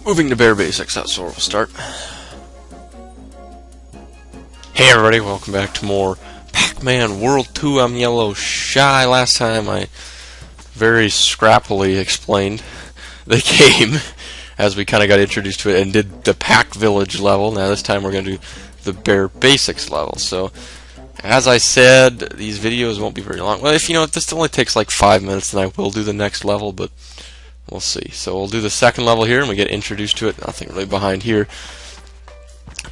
Moving to bare basics, that's where we'll start. Hey everybody, welcome back to more Pac-Man World 2. I'm Yellow Shy. Last time I very scrappily explained the game as we kind of got introduced to it and did the Pac Village level. Now this time we're going to do the bare basics level. So as I said, these videos won't be very long. Well, if this only takes like 5 minutes, then I will do the next level, but we'll see. So we'll do the second level here, and we get introduced to it. Nothing really behind here.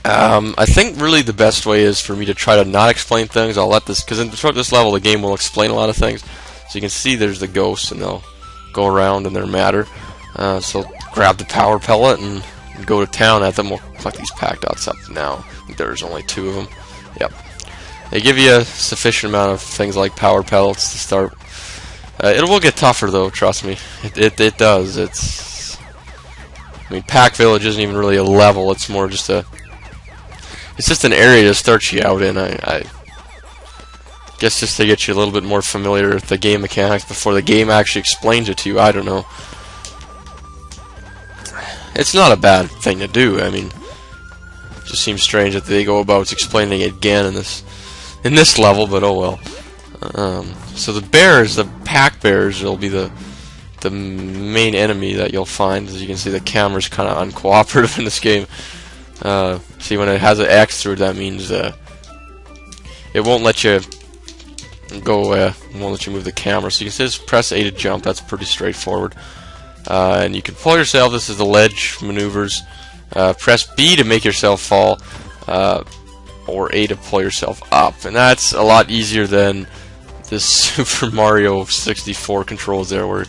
I think really the best way is for me to try to not explain things. I'll let this, because throughout this level the game will explain a lot of things. So you can see there's the ghosts, and they'll go around in their matter. So grab the power pellet and go to town at them. We'll collect these Pac dots up now. I think there's only 2 of them. Yep. They give you a sufficient amount of things like power pellets to start. It will get tougher though, trust me. It does. I mean, Pac Village isn't even really a level. It's more just it's just an area to start you out in. I guess just to get you a little bit more familiar with the game mechanics before the game actually explains it to you. I don't know. It's not a bad thing to do. I mean, it just seems strange that they go about explaining it again in this level, but oh well. So the bears, the Pac bears, will be the main enemy that you'll find. As you can see, the camera's kind of uncooperative in this game. See, when it has an X through it, that means it won't let you go. Won't let you move the camera. So you can just press A to jump. That's pretty straightforward. And you can pull yourself. This is the ledge maneuvers. Press B to make yourself fall, or A to pull yourself up. And that's a lot easier than this Super Mario 64 controls there, where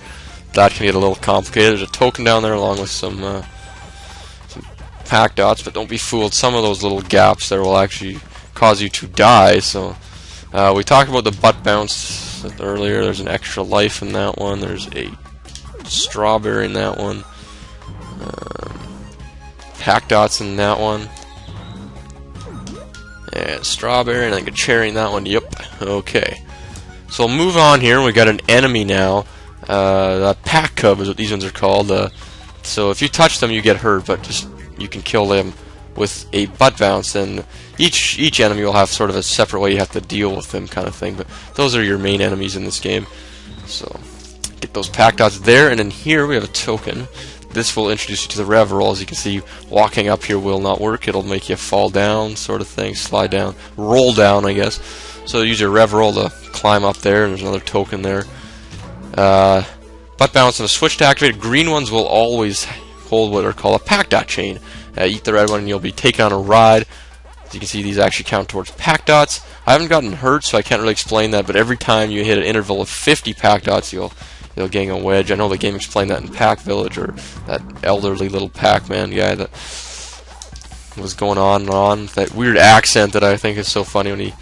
that can get a little complicated. There's a token down there along with some Pac dots, but don't be fooled. Some of those little gaps there will actually cause you to die. So we talked about the butt bounce earlier. There's an extra life in that one. There's a strawberry in that one. Pac dots in that one. And strawberry, and I think a cherry in that one. Yep. Okay. So we'll move on here. We got an enemy now. The Pac Cub is what these ones are called. So if you touch them, you get hurt, but you can kill them with a butt bounce. And each enemy will have sort of a separate way you have to deal with them, kind of thing. But those are your main enemies in this game. So get those Pac dots there, and then here we have a token. This will introduce you to the rev roll. As you can see, walking up here will not work. It'll make you fall down, sort of thing, slide down, roll down, I guess. So use your rev roll to climb up there, and there's another token there. Butt bounce and a switch to activate. Green ones will always hold what are called a Pac dot chain. Eat the red one, and you'll be taken on a ride. As you can see, these actually count towards Pac dots. I haven't gotten hurt, so I can't really explain that. But every time you hit an interval of 50 Pac dots, you'll gain a wedge. I know the game explained that in Pac Village, or that elderly little Pac-Man guy that was going on and on. That weird accent that I think is so funny when he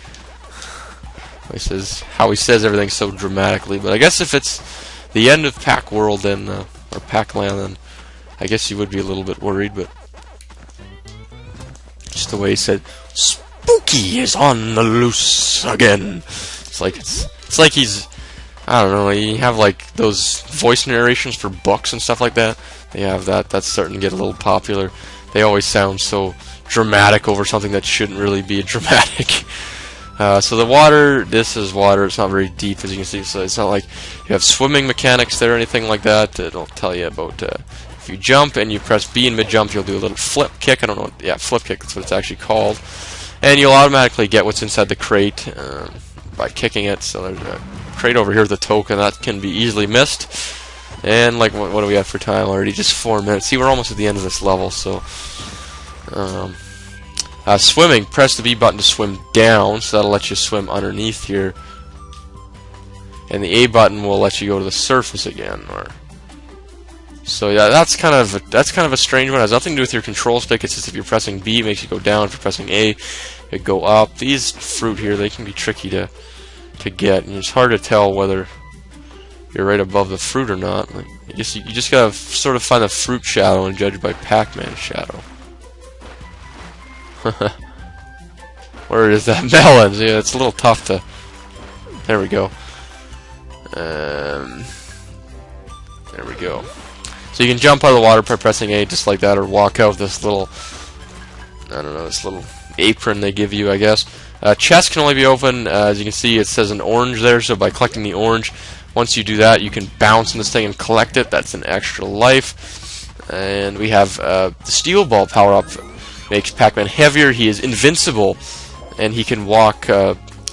says how he says everything so dramatically. But I guess if it's the end of Pac World, then or Pac-Land, then I guess you would be a little bit worried. But just the way he said, "Spooky is on the loose again." It's like he's, I don't know, you have like those voice narrations for books and stuff like that. They have that. That's starting to get a little popular. They always sound so dramatic over something that shouldn't really be dramatic. So the water, this is water. It's not very deep, as you can see. So it's not like you have swimming mechanics there or anything like that. It'll tell you about if you jump and you press B in mid-jump, you'll do a little flip kick. I don't know. Yeah, flip kick. That's what it's actually called. And you'll automatically get what's inside the crate by kicking it. So there's a crate over here with a token that can be easily missed. And like, what do we have for time already? Just 4 minutes. See, we're almost at the end of this level. So swimming, press the B button to swim down, so that'll let you swim underneath here. And the A button will let you go to the surface again. So yeah, that's kind of a strange one. It has nothing to do with your control stick. It's just if you're pressing B, it makes you go down. If you're pressing A, it go up. These fruit here, they can be tricky to get, and it's hard to tell whether you're right above the fruit or not. Like, you just gotta sort of find the fruit shadow and judge by Pac-Man's shadow. Where is that melon? Yeah, it's a little tough to. There we go. There we go. So you can jump out of the water by pressing A just like that, or walk out this little, I don't know, this little apron they give you, I guess. Chests can only be open, as you can see it says an orange there, so by collecting the orange, once you do that you can bounce in this thing and collect it. That's an extra life. And we have the steel ball power up, makes Pac-Man heavier. He is invincible, and he can walk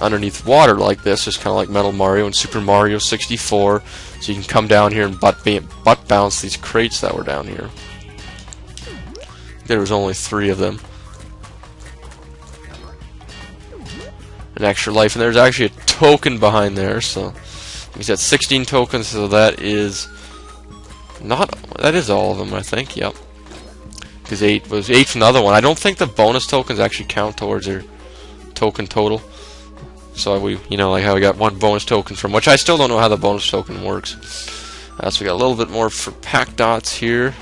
underneath water like this, just kind of like Metal Mario and Super Mario 64. So you can come down here and butt bounce these crates that were down here. There was only 3 of them. An extra life, and there's actually a token behind there, so he's at 16 tokens, so that is all of them, I think. Yep, because 8 from the other one. I don't think the bonus tokens actually count towards their token total, so like how we got 1 bonus token from, which I still don't know how the bonus token works. So we got a little bit more for pack dots here.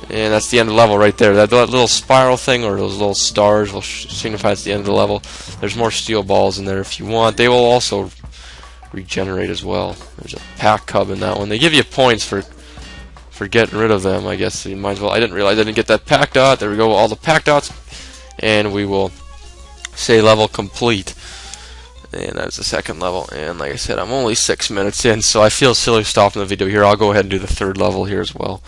And that's the end of the level right there. That little spiral thing, or those little stars, will signify it's the end of the level. There's more steel balls in there if you want. They will also regenerate as well. There's a pack cub in that one. They give you points for getting rid of them, I guess. So you might as well. I didn't realize I didn't get that pack dot. There we go, all the pack dots. And we will say level complete. And that's the second level. And like I said, I'm only 6 minutes in, so I feel silly stopping the video here. I'll go ahead and do the 3rd level here as well.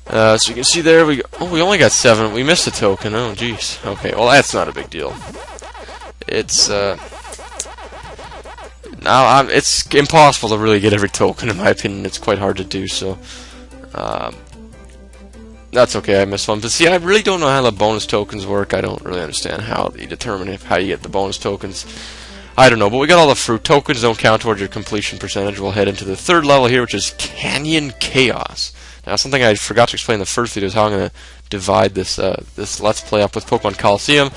So you can see there, we only got 7. We missed a token. Oh, jeez. Okay, well that's not a big deal. It's it's impossible to really get every token, in my opinion. It's quite hard to do. So that's okay. I missed one. But see, I really don't know how the bonus tokens work. I don't really understand how you determine how you get the bonus tokens. I don't know, but we got all the fruit. Tokens don't count towards your completion percentage. We'll head into the 3rd level here, which is Canyon Chaos. Now, something I forgot to explain in the first video is how I'm going to divide this this Let's Play up with Pokemon Coliseum.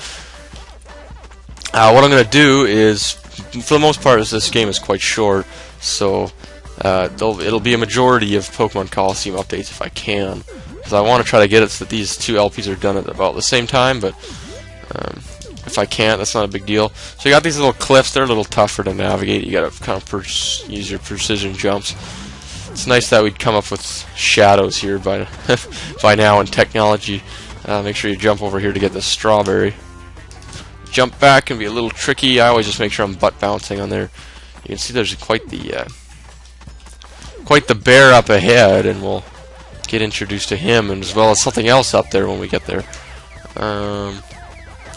What I'm going to do is, for the most part, this game is quite short, so it'll be a majority of Pokemon Coliseum updates if I can, because I want to try to get it so that these 2 LPs are done at about the same time, but if I can't, that's not a big deal. So you got these little cliffs. They're a little tougher to navigate. You got to kind of use your precision jumps. It's nice that we'd come up with shadows here by now in technology. Make sure you jump over here to get the strawberry. Jump back can be a little tricky. I always just make sure I'm butt bouncing on there. You can see there's quite the bear up ahead, and we'll get introduced to him, and as well as something else up there when we get there.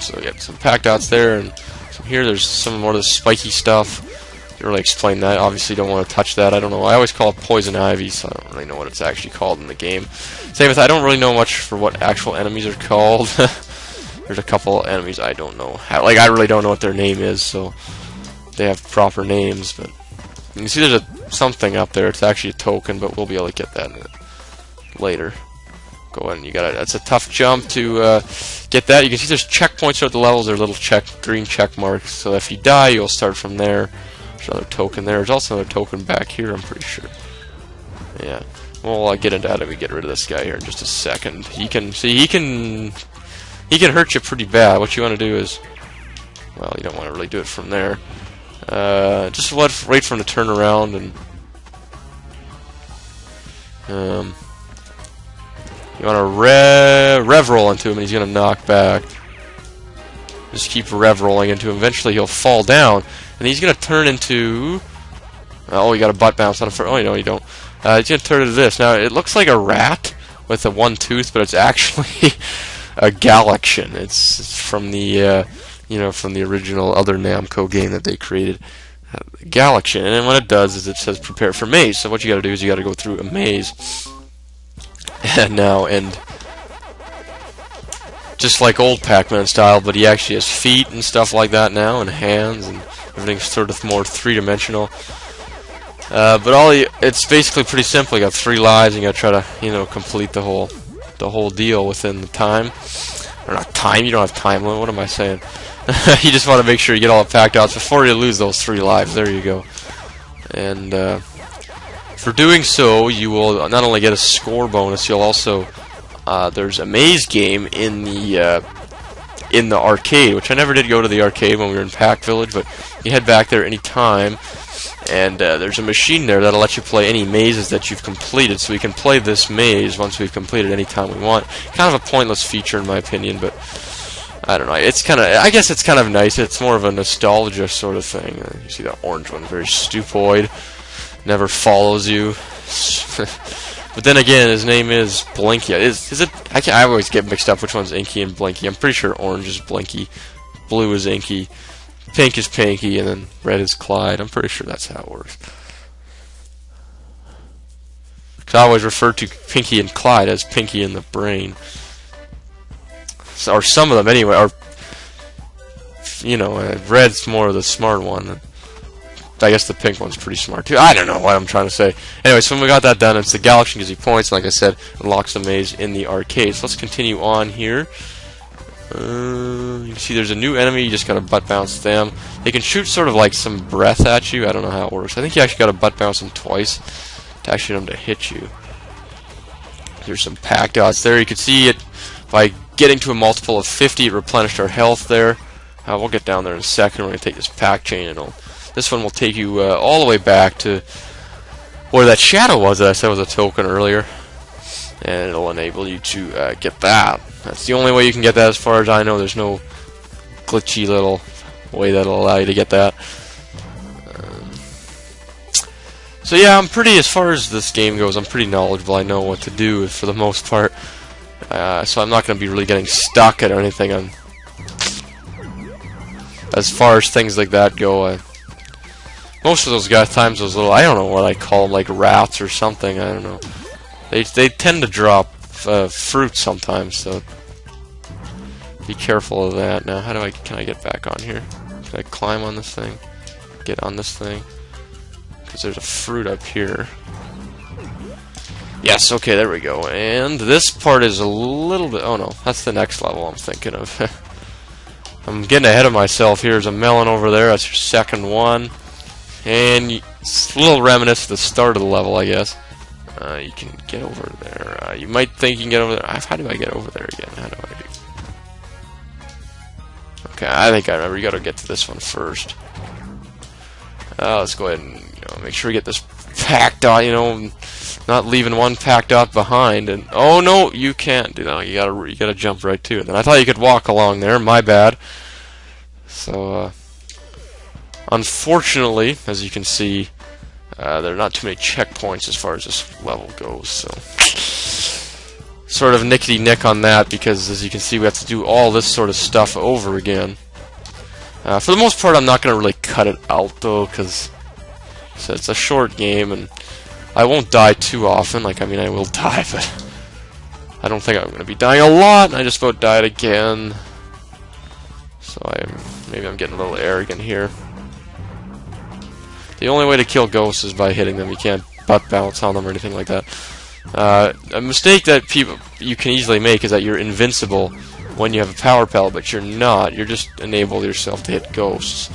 So we got some pack dots there, and from here there's some more of the spiky stuff. Didn't really explain that. Obviously don't want to touch that. I don't know. I always call it poison ivy, so I don't really know what it's actually called in the game. Same with, I don't really know much for what actual enemies are called. There's a couple enemies I don't know how, I really don't know what their name is, so they have proper names, but you can see there's something up there. It's actually a token, but we'll be able to get that later. Go ahead, and that's a tough jump to get that. You can see there's checkpoints throughout the levels. They're little green check marks, so if you die, you'll start from there. There's another token there. There's also another token back here, I'm pretty sure. Yeah. We'll get into that if we get rid of this guy here in just a second. He can hurt you pretty bad. What you want to do is, well, you don't want to really do it from there. Just wait for him to turn around, and you want to rev roll into him, and he's going to knock back. Just keep rev rolling into him. Eventually he'll fall down, and he's going to turn into... Oh, you got a butt bounce on it. Oh, no, you don't. He's going to turn into this. Now, it looks like a rat with a 1 tooth, but it's actually a Galaxian. It's from the, from the original other Namco game that they created. Galaxian. And then what it does is it says prepare for maze. So what you got to do is you got to go through a maze. And just like old Pac-Man style, but he actually has feet and stuff like that now, and hands, and everything's sort of more three-dimensional. But it's basically pretty simple. You got 3 lives, and you got to try to, complete the whole deal within the time. Or not time. You don't have time limit. What am I saying? You just want to make sure you get all the packed outs before you lose those 3 lives. There you go. And for doing so, you will not only get a score bonus, you'll also there's a maze game in the arcade, which I never did go to the arcade when we were in Pack Village, but you head back there any time. And there's a machine there that'll let you play any mazes that you've completed, so we can play this maze once we've completed any time we want. Kind of a pointless feature in my opinion, but I don't know. It's kind of, I guess it's kind of nice. It's more of a nostalgia sort of thing. You see that orange one, very stupoid, never follows you. But then again, his name is Blinky. Is it? I always get mixed up which one's Inky and Blinky. I'm pretty sure orange is Blinky, blue is Inky, pink is Pinky, and then red is Clyde. I'm pretty sure that's how it works. Because I always refer to Pinky and Clyde as Pinky in the brain. So, or some of them anyway. Or, you know, red's more of the smart one. I guess the pink one's pretty smart too. I don't know what I'm trying to say. Anyway, so when we got that done, it's the Galaxy gives you points. Like I said, unlocks the maze in the arcade. So let's continue on here. You can see there's a new enemy. You just gotta butt bounce them. They can shoot sort of like some breath at you. I don't know how it works. I think you actually gotta butt bounce them twice to actually get them to hit you. There's some pack dots there. You can see it by getting to a multiple of 50. It replenished our health there. We'll get down there in a second. We're gonna take this pack chain and this one will take you all the way back to where that shadow was that I said was a token earlier, and it'll enable you to get that. That's the only way you can get that as far as I know. There's no glitchy little way that'll allow you to get that. So yeah, I'm pretty, as far as this game goes, I'm pretty knowledgeable. I know what to do for the most part. So I'm not going to be really getting stuck at anything. As far as things like that go, most of those times, those little, I don't know what I call them, like rats or something, I don't know. They tend to drop fruit sometimes, so be careful of that. Now, can I get back on here? Can I climb on this thing? Get on this thing? Because there's a fruit up here. Yes, okay, there we go. And this part is a little bit, oh no, that's the next level I'm thinking of. I'm getting ahead of myself here. There's a melon over there, that's your second one. And it's a little reminiscent of the start of the level, I guess. You can get over there. You might think you can get over there. How do I get over there again? How do I do? Okay, I think I remember. You gotta get to this one first. Let's go ahead and make sure we get this pack dot, not leaving one pack dot behind. And oh no, you can't do that. You gotta jump right to it. And I thought you could walk along there. My bad. So, unfortunately, as you can see, there are not too many checkpoints as far as this level goes, so sort of nickety-nick on that, because as you can see we have to do all this sort of stuff over again. For the most part I'm not going to really cut it out though, because it's a short game and I won't die too often. I mean I will die, but I don't think I'm going to be dying a lot, and I just about died again. So maybe I'm getting a little arrogant here. The only way to kill ghosts is by hitting them. You can't butt bounce on them or anything like that. A mistake that you can easily make is that you're invincible when you have a power pellet, but you're not. You're just enable yourself to hit ghosts.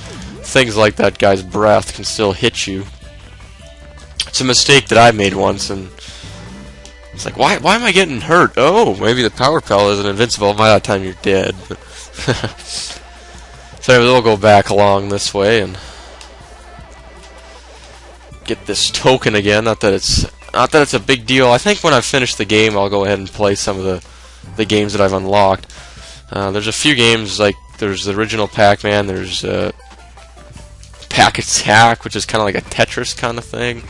Things like that guy's breath can still hit you. It's a mistake that I made once, and it's like, why am I getting hurt? Oh, maybe the power pellet isn't invincible. By that time you're dead. So we'll go back along this way and get this token again. Not that it's a big deal. I think when I've finished the game, I'll go ahead and play some of the games that I've unlocked. There's a few games, like there's the original Pac-Man. There's Pac Attack, which is kind of like a Tetris kind of thing,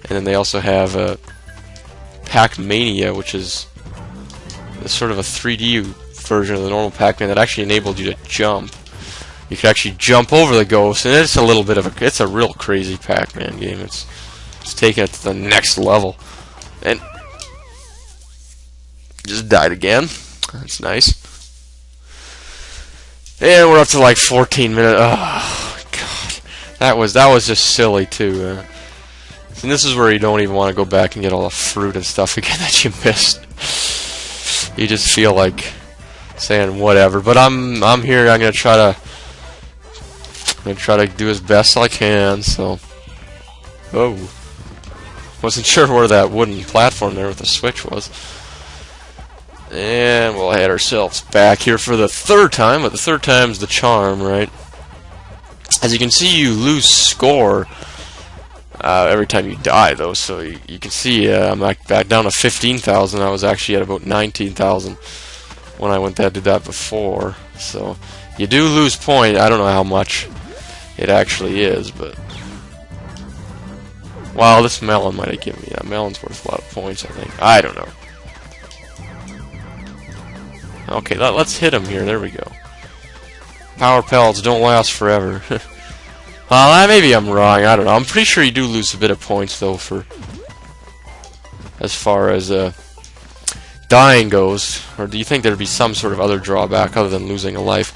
and then they also have Pac-Mania, which is sort of a 3D version of the normal Pac-Man that actually enabled you to jump. You could actually jump over the ghost, and it's a little bit of it's a real crazy Pac-Man game. It's taking it to the next level. And just died again. That's nice. And we're up to like 14 minutes. Oh god, that was just silly too. And this is where you don't even want to go back and get all the fruit and stuff again that you missed. You just feel like saying whatever. But I'm here. I'm gonna try to do as best I can. So, oh, wasn't sure where that wooden platform there with the switch was. And we'll head ourselves back here for the third time, but the third time's the charm, right? As you can see, you lose score every time you die, though. So you can see I'm back down to 15,000. I was actually at about 19,000 when I did that before. So you do lose point. I don't know how much it actually is, but wow, this melon might have given me that. Melon's worth a lot of points, I think. I don't know. Okay, let's hit him here. There we go. Power pellets don't last forever. Well, maybe I'm wrong. I don't know. I'm pretty sure you do lose a bit of points, though, for as far as dying goes. Or do you think there'd be some sort of other drawback other than losing a life?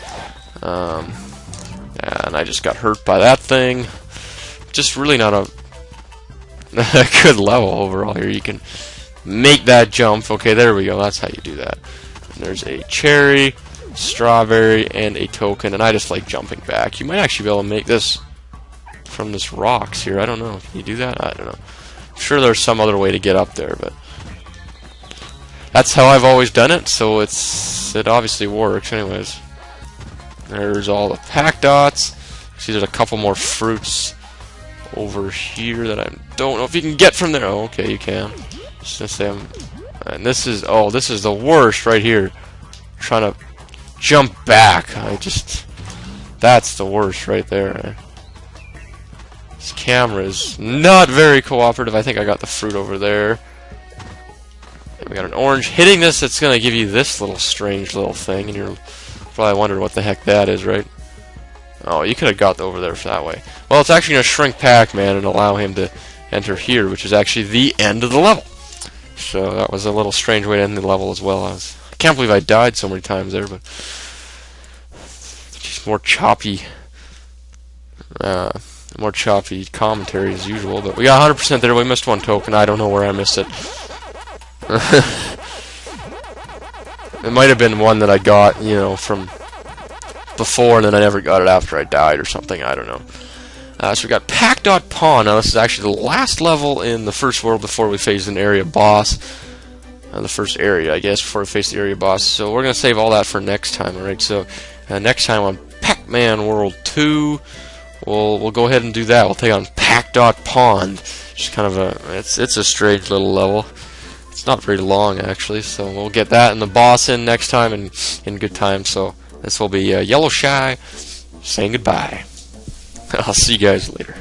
And I just got hurt by that thing. Just really not a good level overall here. You can make that jump. Okay, there we go. That's how you do that. And there's a cherry, strawberry, and a token. And I just like jumping back. You might actually be able to make this from this rocks here. I don't know. Can you do that? I don't know. I'm sure there's some other way to get up there, but that's how I've always done it. So it obviously works. Anyways, there's all the pack dots. See, there's a couple more fruits over here that I don't know if you can get from there. Oh, okay, you can. Just gonna say and this is the worst right here. Trying to jump back. That's the worst right there. This camera is not very cooperative. I think I got the fruit over there. And we got an orange. Hitting this, it's gonna give you this little strange little thing, and you're probably wondering what the heck that is, right? Oh, you could have got over there that way. Well, it's actually going to shrink Pac-Man and allow him to enter here, which is actually the end of the level. So that was a little strange way to end the level as well. I can't believe I died so many times there, but just more choppy commentary as usual. But we got 100% there. We missed one token. I don't know where I missed it. It might have been one that I got, you know, from before, and then I never got it after I died or something. I don't know. So we got Pac-Pawn. Now this is actually the last level in the first world before we face an area boss. The first area, I guess, before we face the area boss. So we're gonna save all that for next time. All right. So next time on Pac-Man World 2, we'll go ahead and do that. We'll take on Pac-Pawn. Just kind of it's a strange little level. It's not very long actually. So we'll get that and the boss in next time and in good time. So this will be Yellow Shy saying goodbye. I'll see you guys later.